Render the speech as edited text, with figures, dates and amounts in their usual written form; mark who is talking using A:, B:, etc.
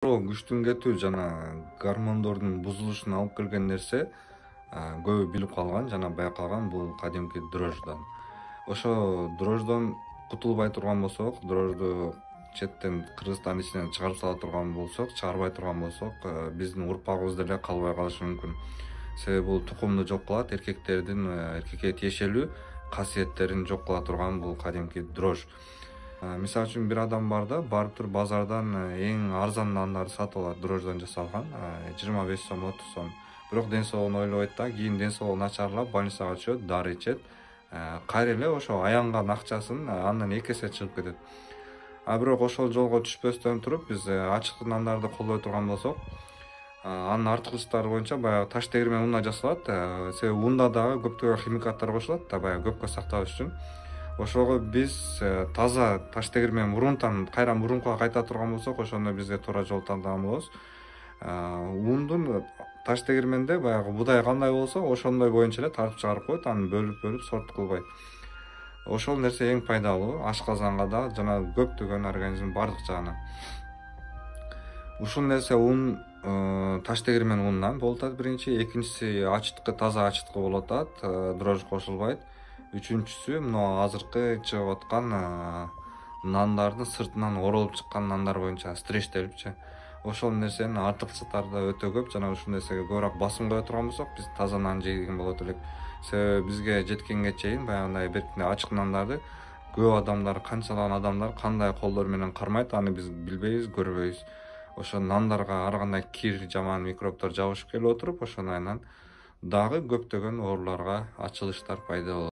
A: Күчтүн кетүү жана гормондордун бузулушуна алып келген нерсе көбү билип калган жана байкаган бул кадимки дрожждан. Ошо дрожждон кутулбай турган болсок, дрожжду четтен Кыргызстандын ичинен чыгарып сала турган болсок, чыгарбай турган болсок, биздин урпагыбыз деле калбай калышы мүмкүн. Себеби бул тукумду жок кылат, эркекке тиешелүү касиеттерин жок кыла турган бул кадимки дрожж. Мисалы үчүн бир адам бар да, барып туруп базардан эң арзан нандарды сатып алат, дрожждон жасалган, 25 сом, 30 сом. Бирок ден соолугун ойлобойт да, кийин ден соолугу начарлап, больницага түшөт, дары ичет. Кайра эле ошо аянган акчасын андан 2 эсе чыгып кетет. Бирок ошол жолго түшпөстөн туруп, биз ачык нандарды колдой турган болсок, анын артыкчылыктары боюнча баягы таш тегирмен ундан жасалат. Себеби унда дагы көптөгөн химикаттар кошулат да, баягы көпкө сакталыш үчүн. Ошого биз таза таш тегирмен мурунтан мурункуга кайта турган болсок, ошондо бизге туура жол тандаган болобуз. Ундун таш тегирменде баягы будай кандай болсо, ошондой боюнча эле тартып чыгарып коет, аны бөлүп сорт кылбайт. Ошол нерсе эң пайдалуу ашказанга да жана көптөгөн организмдин бардык жагына. Ушул нерсе таш тегирмен унунан болуп атат биринчи, экинчиси таза ачыткы болуп атат, дрожж кошулбайт. Үчүнчүсү мына азыркы чыгып аткан нандардын сыртынан оролуп чыккан нандар боюнча стрештелипчи. Ошол нерсенин артыкчылыктары да өтө көп, жана ушул нерсеге көбүрөөк басым кое турган болсок, биз таза нан жеген болот элек. Себеби бизге жеткенге чейин баягындай биркине ачык нандарды көп адамдар, канчалаган адамдар кандай колдор менен кармайт, аны биз билбейбиз, көрбөйбүз. Ошо нандарга ар кандай кир, жаман микробдор жабышып келип отуруп, ошондойнан дагы көптөгөн ооруларга ачылыштар пайда болот.